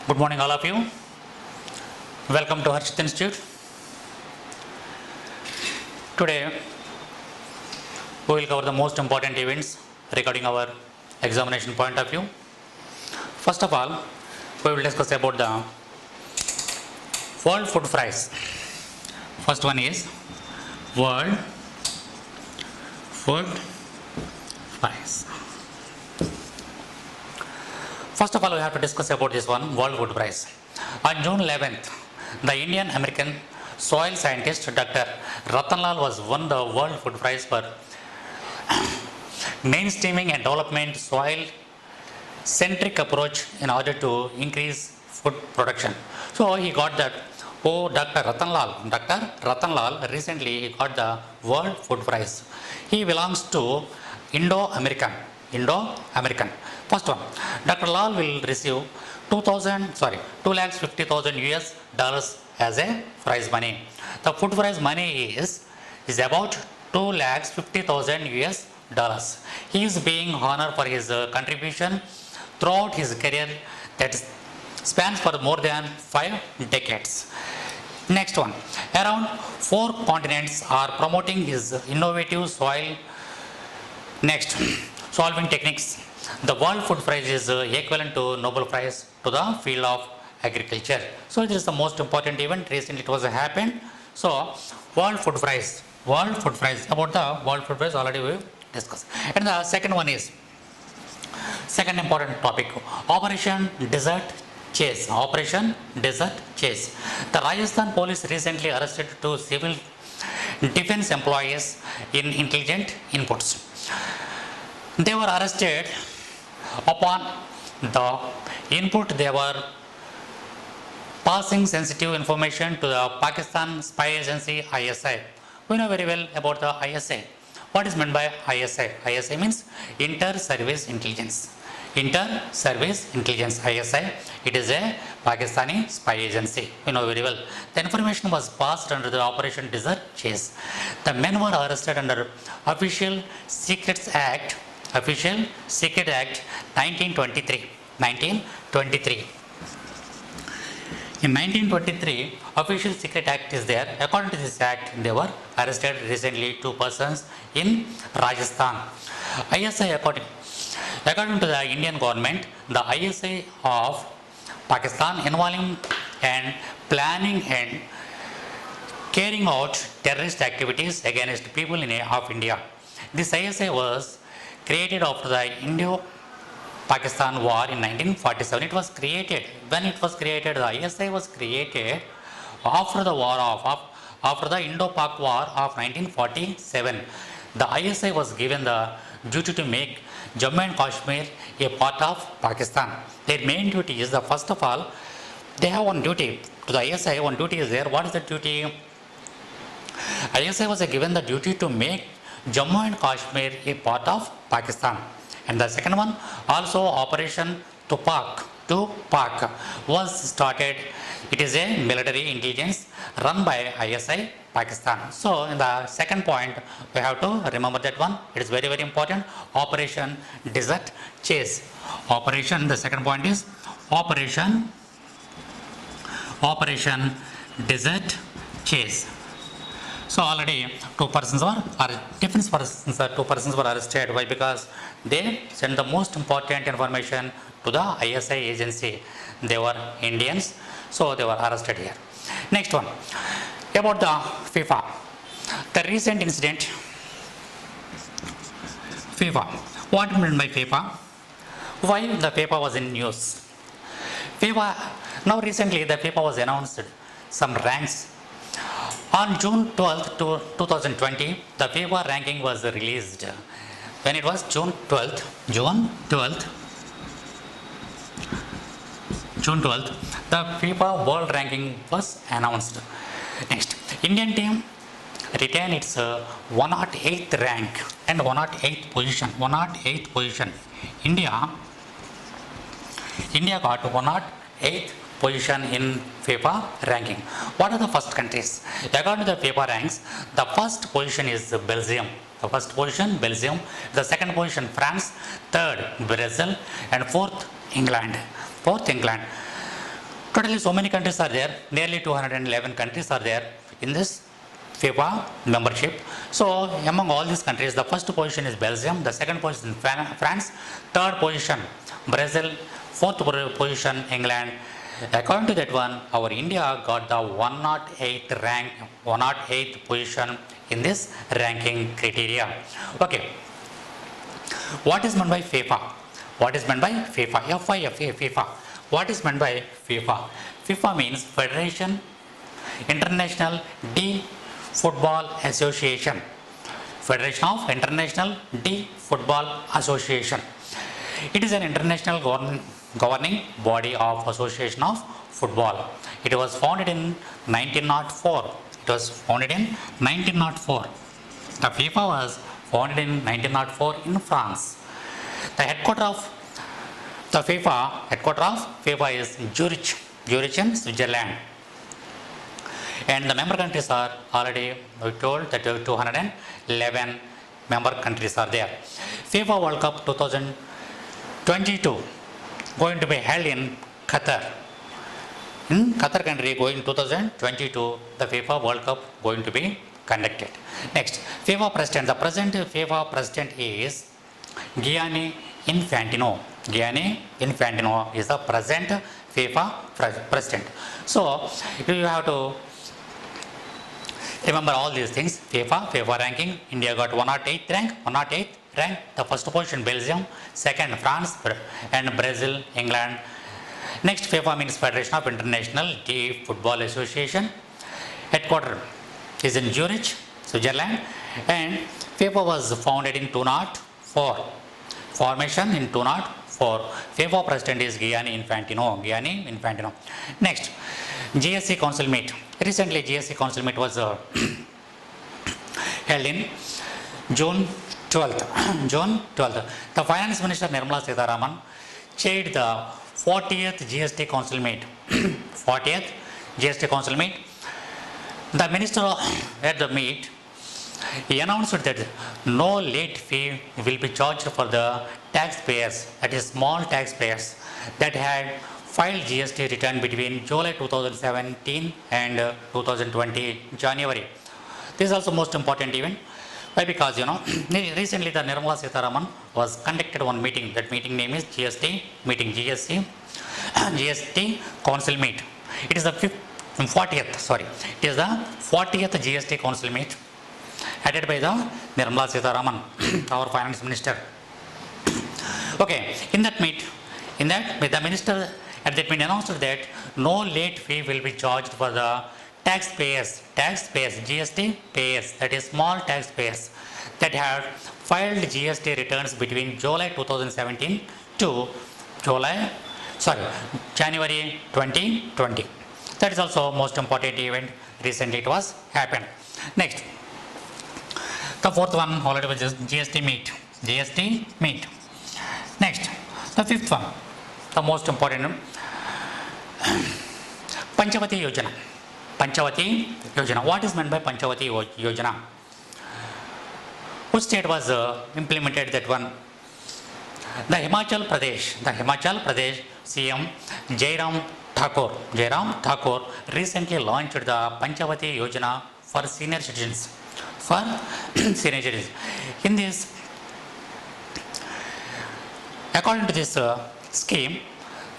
Good morning, all of you. Welcome to Harshit Institute. Today, we will cover the most important events regarding our examination point of view. First of all, we will discuss about the World Food Prize. First one is World Food Prize. First of all, we have to discuss about this one, World Food Prize. On June 11th, the Indian American soil scientist Dr. Ratanlal was won the World Food Prize for mainstreaming and development soil-centric approach in order to increase food production. So he got that. Dr. Ratanlal recently he got the World Food Prize. He belongs to Indo-American. First one, Dr. Lal will receive 2,50,000 US dollars as a prize money. The food prize money is about 2,50,000 US dollars. He is being honored for his contribution throughout his career that spans for more than 5 decades. Next one, around 4 continents are promoting his innovative soil solving techniques. The World Food Prize is equivalent to Nobel Prize to the field of agriculture. So this is the most important event. Recently it was happened. So World Food Prize. About the World Food Prize already we discussed. And the second one is second important topic, Operation Desert Chase. The Rajasthan police recently arrested 2 civil defense employees in intelligent inputs. They were arrested upon the input they were passing sensitive information to the Pakistan spy agency ISI. We know very well about the ISI. What is meant by ISI? ISI means Inter-Service Intelligence. ISI. It is a Pakistani spy agency. We know very well. The information was passed under the Operation Desert Chase. The men were arrested under Official Secrets Act 1923. In 1923, Official Secret Act is there. According to this act, they were arrested recently 2 persons in Rajasthan. ISI, according to the Indian government, the ISI of Pakistan involving and planning and carrying out terrorist activities against people of India. This ISI was created after the Indo-Pakistan War in 1947. It was created. When it was created, the ISI was created after the Indo-Pak War of 1947. The ISI was given the duty to make Jammu and Kashmir a part of Pakistan. Their main duty is first of all, they have one duty. To the ISI, one duty is there. What is the duty? ISI was given the duty to make Jammu and Kashmir a part of Pakistan. And the second one, also Operation Tupac was started. It is a military intelligence run by ISI Pakistan. So in the second point, we have to remember that one. It is very, very important. Operation Desert Chase. The second point is Operation Desert Chase. So already 2 persons were arrested. Why? Because they sent the most important information to the ISI agency. They were Indians, so they were arrested here. Next one, about the FIFA. The recent incident. FIFA. What meant by FIFA? Why the FIFA was in news? Now recently the FIFA was announced some ranks. On June 12th, 2020, the FIFA ranking was released. When it was June 12th, the FIFA World Ranking was announced. Next, Indian team retained its 108th rank and 108th position. India got 108th position in FIFA ranking. What are the first countries? According to the FIFA ranks, the first position is Belgium. The second position France, third Brazil, and fourth England. Totally, so many countries are there. Nearly 211 countries are there in this FIFA membership. So, among all these countries, the first position is Belgium, the second position is France, third position Brazil, fourth position England. According to that one, our India got the 108th rank, 108th position in this ranking criteria. Okay, what is meant by FIFA? What is meant by FIFA? FIFA, FIFA. What is meant by FIFA? FIFA means Federation International D Football Association. Federation of International D Football Association. It is an international governing body of Association of Football. It was founded in 1904. It was founded in 1904. The FIFA was founded in 1904 in France. The headquarters of FIFA is Zurich in Switzerland. And the member countries are already we told that 211 member countries are there. FIFA World Cup 2022 going to be held in Qatar. In Qatar country going 2022 the FIFA World Cup going to be conducted. Next, FIFA president. The present FIFA president is Gianni Infantino. Gianni Infantino is the present FIFA president. So you have to remember all these things. FIFA ranking. India got 108th rank. The first position Belgium, second France, and Brazil, England. Next, FIFA means Federation of International D Football Association. Headquarters is in Zurich, Switzerland, and FIFA was founded in 204. Formation in 204. FIFA president is Gianni Infantino. Next, GSC Council meet. Recently, GSC Council meet was held in June 12th. The Finance Minister Nirmala Sitharaman chaired the 40th GST Council meet. 40th GST Council meet. The minister at the meet he announced that no late fee will be charged for the taxpayers, that is small taxpayers that had filed GST return between July 2017 and 2020 January. This is also most important event. Why? Because recently the Nirmala Sitharaman was conducted one meeting. That meeting name is GST meeting, GST Council meet. It is the 40th. It is the 40th GST Council meet headed by the Nirmala Sitharaman, our finance minister. Okay, in that meet, the minister at that meeting announced that no late fee will be charged for the taxpayers, GST payers, that is small taxpayers that have filed GST returns between July 2017 to January 2020. That is also most important event. Recently it was happened. Next, the fourth one already was just GST meet. Next, the fifth one, the most important, Panchavati Yojana. What is meant by Panchavati Yojana? Which state was implemented that one? The Himachal Pradesh CM Jairam Thakur recently launched the Panchavati Yojana for senior citizens. In this, according to this scheme,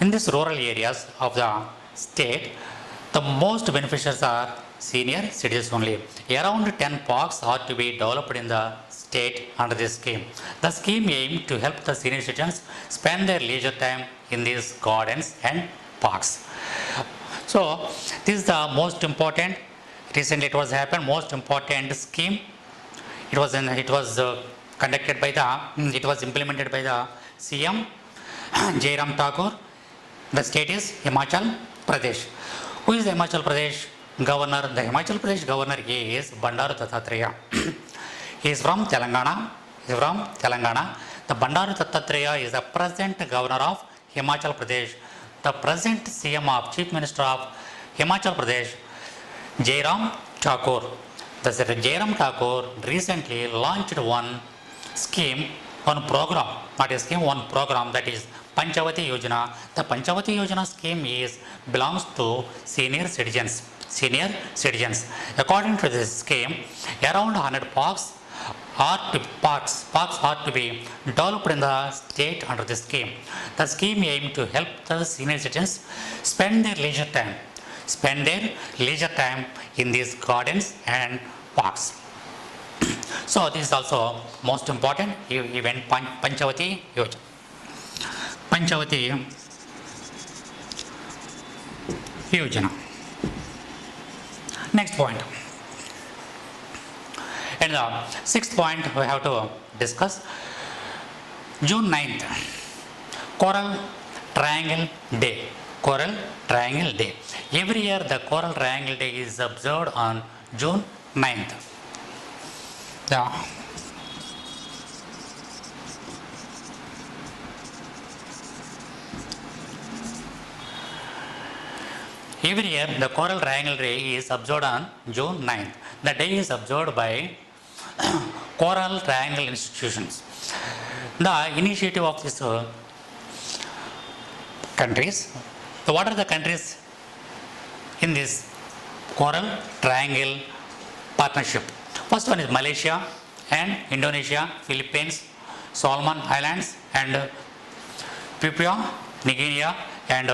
in these rural areas of the state, the most beneficiaries are senior citizens only. Around 10 parks are to be developed in the state under this scheme. The scheme aims to help the senior citizens spend their leisure time in these gardens and parks. So, this is the most important. Recently, it was happened. Most important scheme. It was conducted by it was implemented by the CM Jairam Thakur. The state is Himachal Pradesh. Who is the Himachal Pradesh governor? The Himachal Pradesh governor is Bandaru Dattatreya. He is from Telangana. The Bandaru Dattatreya is the present governor of Himachal Pradesh. The present CM of Chief Minister of Himachal Pradesh, Jairam Thakur. The Jairam Thakur recently launched one program, that is Panchavati Yojana. The Panchavati Yojana scheme is belongs to senior citizens. Senior citizens. According to this scheme, around 100 parks are to be developed in the state under this scheme. The scheme aims to help the senior citizens spend their leisure time in these gardens and parks. So this is also most important event, Panchavati Yojana. Panchavati Yojana. Next point. And the sixth point we have to discuss, June 9th, Coral Triangle Day. Coral Triangle Day. Every year the Coral Triangle Day is observed on June 9th. Every year the Coral Triangle Day is observed on June 9th. The day is observed by Coral Triangle institutions. The initiative of these countries. So what are the countries in this Coral Triangle partnership? First one is Malaysia and Indonesia, Philippines, Solomon Islands, and Papua New Guinea and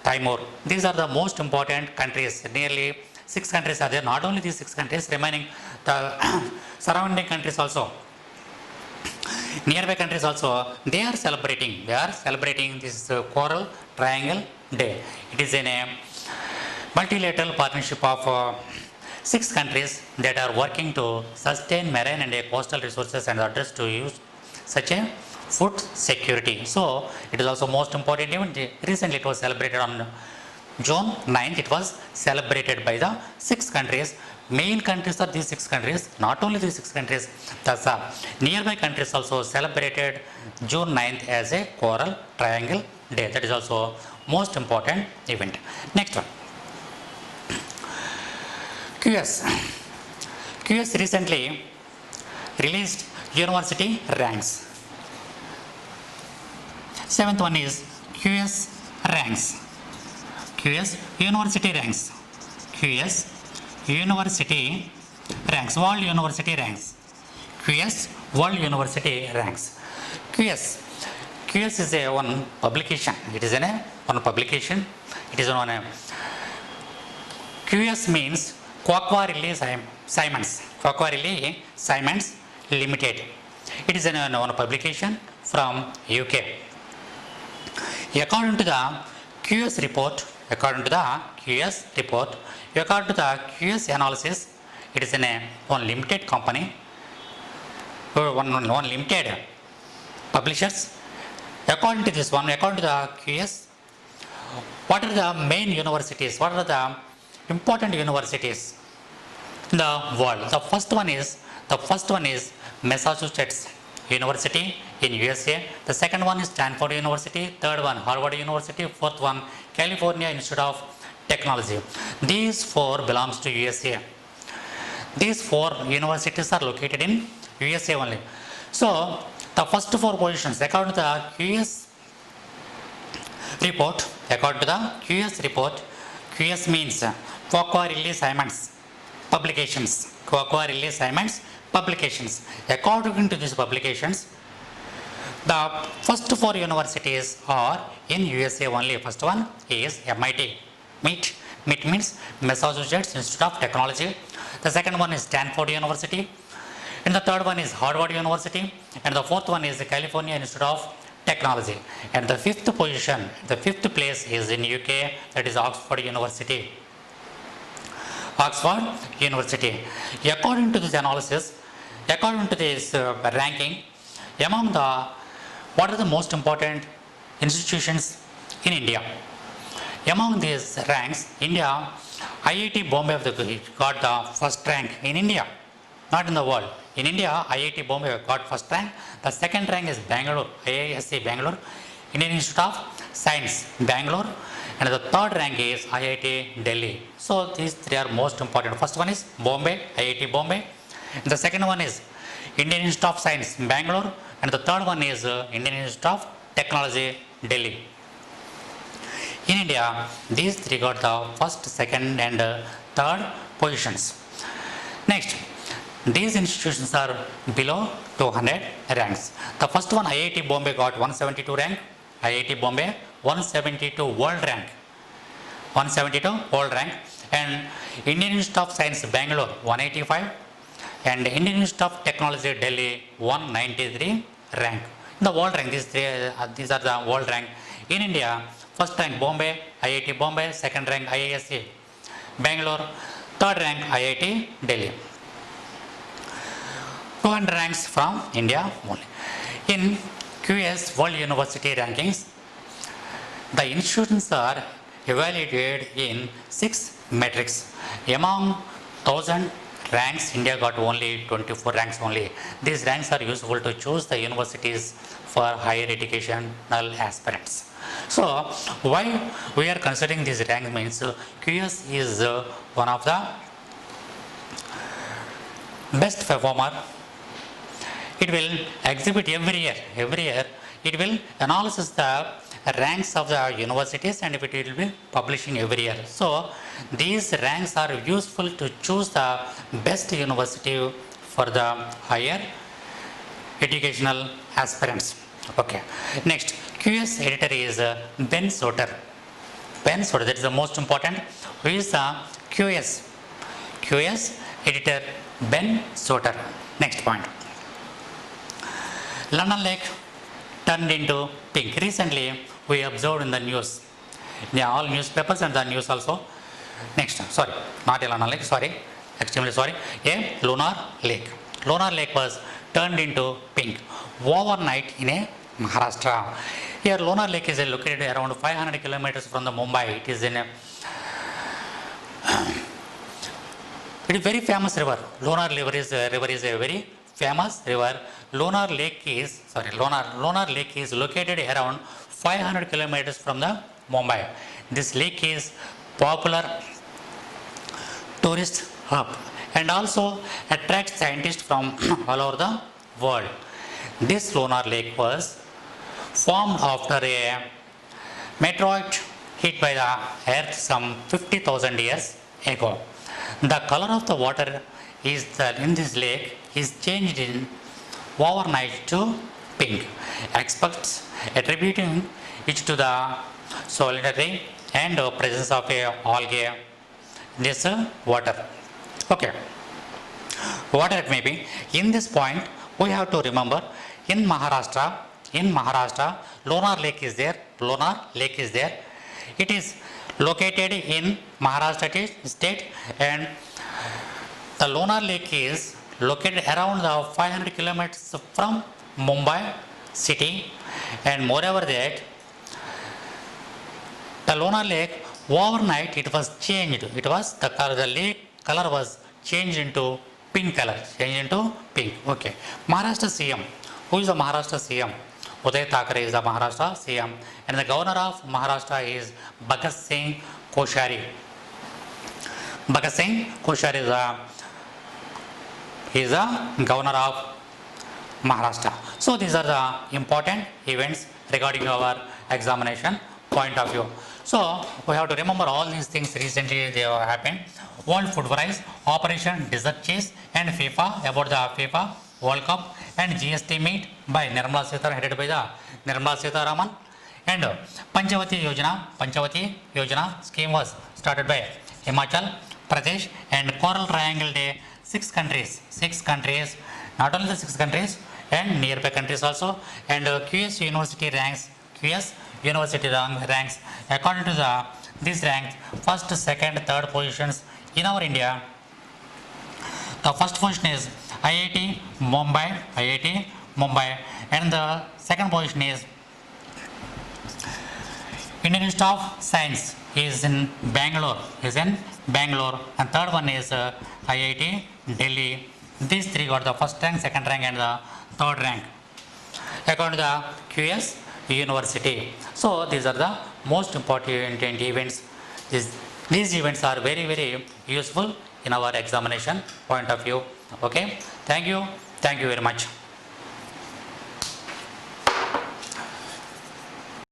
Timor. These are the most important countries. Nearly 6 countries are there. Not only these 6 countries, remaining the surrounding countries also, nearby countries also, they are celebrating this Coral Triangle Day. It is in a multilateral partnership of 6 countries that are working to sustain marine and coastal resources and address to use such a food security. So it is also most important event. Recently it was celebrated on June 9th. It was celebrated by the 6 countries. Main countries are these 6 countries. Not only these 6 countries, the nearby countries also celebrated June 9th as a Coral Triangle Day. That is also most important event. Next one, QS. QS recently released university ranks. 7th one is QS ranks. QS university ranks. QS university ranks. World university ranks. QS World University ranks. QS is a one publication. It is one publication. It is on a QS means Quacquarelli Simons. Quacquarelli Simons Limited. It is one publication from UK. According to the QS report, according to the QS analysis, it is one limited company, one limited publishers. According to this one, according to the QS, what are the main universities? What are the important universities in the world? The first one is Massachusetts University in USA. The second one is Stanford University. Third one Harvard University. Fourth one California Institute of Technology. These 4 belongs to USA. These 4 universities are located in USA only. So the first 4 positions according to the QS report. QS means Quacquarelli Simons publications. Quacquarelli Simons publications. According to these publications, the first 4 universities are in USA only. First one is MIT. MIT means Massachusetts Institute of Technology. The second one is Stanford University. And the third one is Harvard University. And the fourth one is the California Institute of Technology. And the fifth place is in UK, that is Oxford University. According to this analysis, according to this ranking, among the what are the most important institutions in India? Among these ranks, India, IIT Bombay got the first rank in India, not in the world. In India, IIT Bombay got first rank. The second rank is Bangalore, IISc Bangalore, Indian Institute of Science, Bangalore, and the third rank is IIT Delhi. So these 3 are most important. First one is Bombay, IIT Bombay. And the second one is Indian Institute of Science, Bangalore, and the third one is Indian Institute of Technology, Delhi. In India, these three got the first, second, and third positions. Next, these institutions are below 200 ranks. The first one, IIT Bombay, got 172 rank. IIT Bombay, 172 world rank. 172 world rank. And Indian Institute of Science, Bangalore, 185. And Indian Institute of Technology, Delhi, 193 rank. The world rank, these are the world rank. In India, first rank Bombay, IIT Bombay, second rank IISc Bangalore, third rank IIT Delhi. 200 ranks from India only. In QS World University Rankings, the institutions are evaluated in 6 metrics. Among 1000 ranks, India got only 24 ranks only. These ranks are useful to choose the universities for higher educational aspirants. So, why we are considering these ranks means QS is one of the best performer. It will exhibit every year it will analyze the ranks of the universities and it will be publishing every year. So these ranks are useful to choose the best university for the higher educational aspirants. Okay. Next, QS editor is Ben Soter. Ben Soter, that is the most important. Who is the QS editor? Ben Soter. Next point. London Lake turned into pink. Recently, we observed in the news, in all newspapers and the news also. Next, sorry, not a London Lake, sorry, extremely sorry, a lunar lake. Lunar lake was turned into pink overnight in a Maharashtra. Here, Lunar Lake is located around 500 kilometers from the Mumbai. It is in a it is very famous river. Lunar river is a very famous river. Lunar Lake is located around 500 kilometers from the Mumbai. This lake is popular tourist hub and also attracts scientists from all over the world. This lunar lake was formed after a meteorite hit by the earth some 50,000 years ago. The color of the water in this lake is changed in overnight to pink. Experts attributing it to the salinity and presence of a algae in this water. Okay, whatever it may be, in this point we have to remember in Maharashtra, Lunar Lake is there. It is located in Maharashtra state and the Lunar Lake is located around the 500 kilometers from Mumbai city, and moreover that the Lunar Lake overnight it was changed. The lake color was changed into pink color. Okay. Maharashtra CM. Who is the Maharashtra CM? Uday Thackeray is the Maharashtra CM, and the governor of Maharashtra is Bhagat Singh Koshari. Bhagat Singh Koshari is the governor of Maharashtra. So these are the important events regarding our examination point of view. So we have to remember all these things. Recently they have happened. World Food Prize, Operation Desert Chase, and FIFA, about the FIFA World Cup, and GST meet by Nirmala Sitharaman, headed by the Nirmala Sitharaman, and Panchavati Yojana scheme was started by Himachal Pradesh, and Coral Triangle Day, 6 countries, not only the 6 countries and nearby countries also, and QS University ranks according to these ranks, first, second, third positions in our India. The first position is IIT Mumbai, and the second position is Indian Institute of Science is in Bangalore, and third one is IIT Delhi. These three got the first rank, second rank, and the third rank according to the QS University. So these are the most important events. These events are very useful in our examination point of view. Okay, thank you very much.